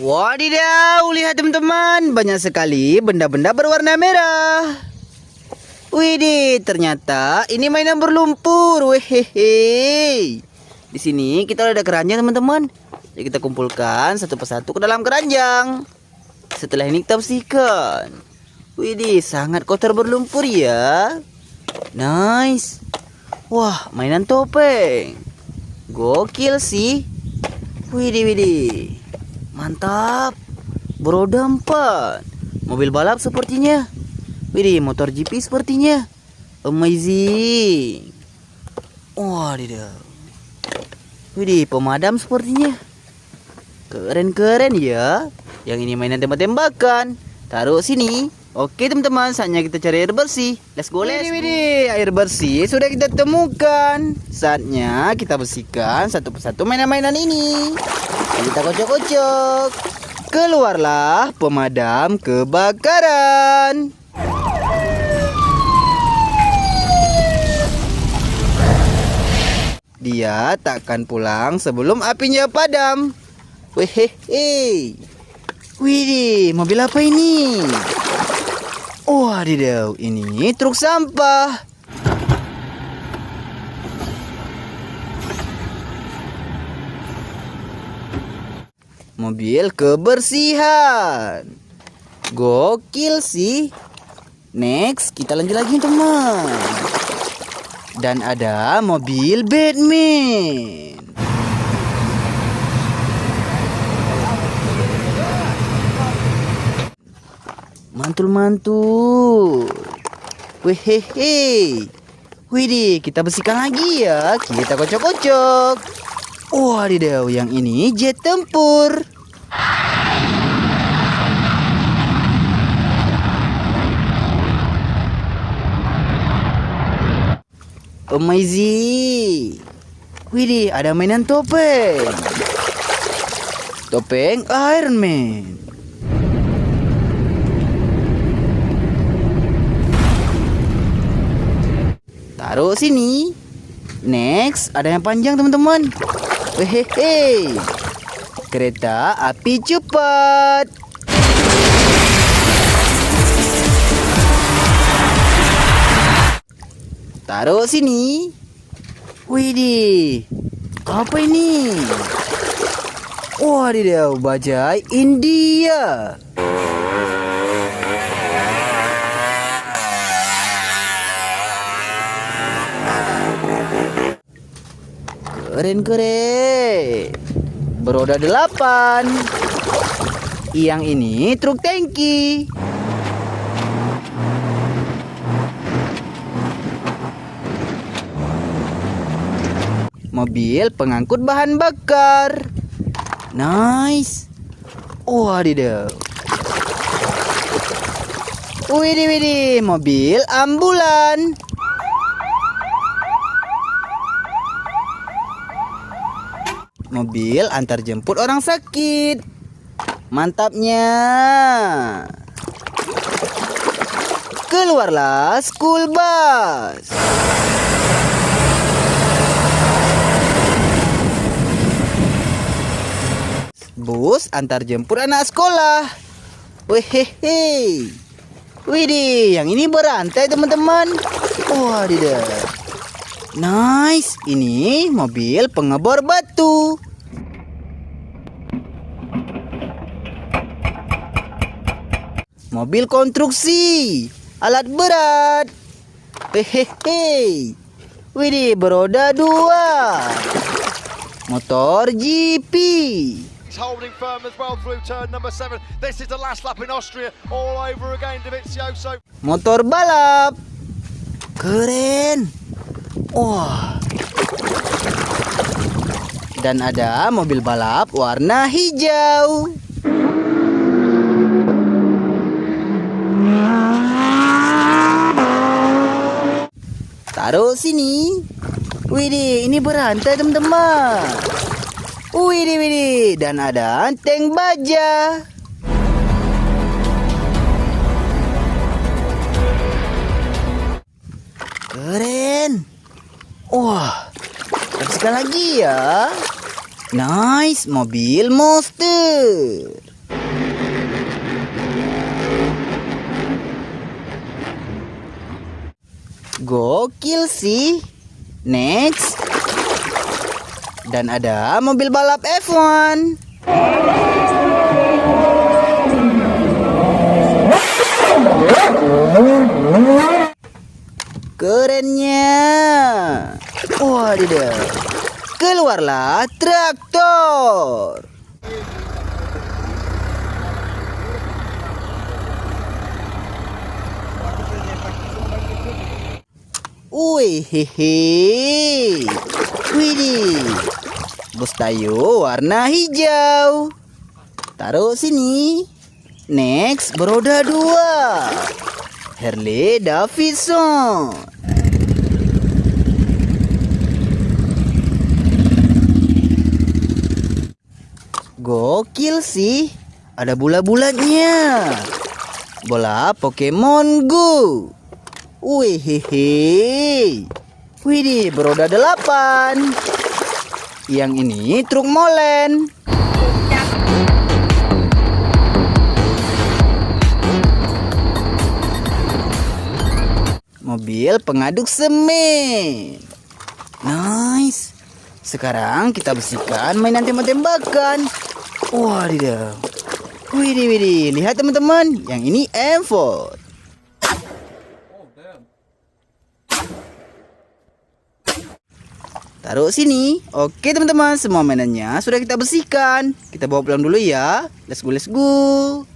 Wadidaw, lihat teman-teman, banyak sekali benda-benda berwarna merah. Widih, ternyata ini mainan berlumpur. Wehehe. Di sini kita udah ada keranjang teman-teman. Jadi kita kumpulkan satu persatu ke dalam keranjang. Setelah ini kita bersihkan. Widih, sangat kotor berlumpur ya. Nice. Wah, mainan topeng. Gokil sih. Widih. Mantap. Beroda 4. Mobil balap sepertinya. Widih, motor GP sepertinya. Amazing. Wadidaw. Widih, pemadam sepertinya. Keren-keren ya. Yang ini mainan tembak-tembakan. Taruh sini. Oke teman-teman, saatnya kita cari air bersih. Let's go, let's go. Widih, air bersih sudah kita temukan. Saatnya kita bersihkan satu persatu mainan-mainan ini. Kita kocok-kocok. Keluarlah pemadam kebakaran. Dia takkan pulang sebelum apinya padam. Wehehe. Widih, mobil apa ini? Wadidaw, ini truk sampah. Mobil kebersihan. Gokil sih. Next, kita lanjut lagi teman. Dan ada mobil Batman. Mantul-mantul. Wehehe. Widih, kita bersihkan lagi ya. Kita kocok-kocok. Wadidaw, yang ini jet tempur. Amazing. Widih, ada mainan topeng. Topeng Iron Man. Taruh sini. Next, ada yang panjang teman-teman. Hehehe. Kereta api cepat. Taruh sini. Widih, apa ini? Wadidaw, bajai India. Keren-keren. Beroda 8. Yang ini truk tangki. Mobil pengangkut bahan bakar. Nice. Wadidaw. Widih, mobil ambulan. Mobil antar jemput orang sakit. Mantapnya. Keluarlah school bus. Bus antar jemput anak sekolah. Wehehe. Widih, yang ini berantai teman-teman. Wadidaw. Nice, ini mobil pengebor batu. Mobil konstruksi, alat berat. Hehehe. Widih, beroda 2. Motor GP. Holding firm as well through turn number 7. This is the last lap in Austria all over again. Dovizioso. Motor balap. Keren. Wah. Dan ada mobil balap warna hijau. Taruh sini. Widih, ini berantai teman-teman. Widih. Dan ada tank baja. Keren. Wah, sekali lagi ya. Nice, mobil monster. sih. Next. Dan ada mobil balap F1. Kerennya. Wadidaw. Keluarlah traktor. Wih, hehe. Widih. Bus Tayo warna hijau. Taruh sini. Next, beroda 2. Harley Davidson. Gokil sih. Ada bola-bulanya. Bola Pokemon Go. Wih, hehe. Widih, beroda 8. Yang ini truk molen. Mobil pengaduk semen. Nice. Sekarang kita bersihkan mainan tembak-tembakan. Wadidaw. Widih. Lihat teman-teman. Yang ini M4. Taruh sini. Oke teman-teman, semua mainannya sudah kita bersihkan. Kita bawa pulang dulu ya. Let's go.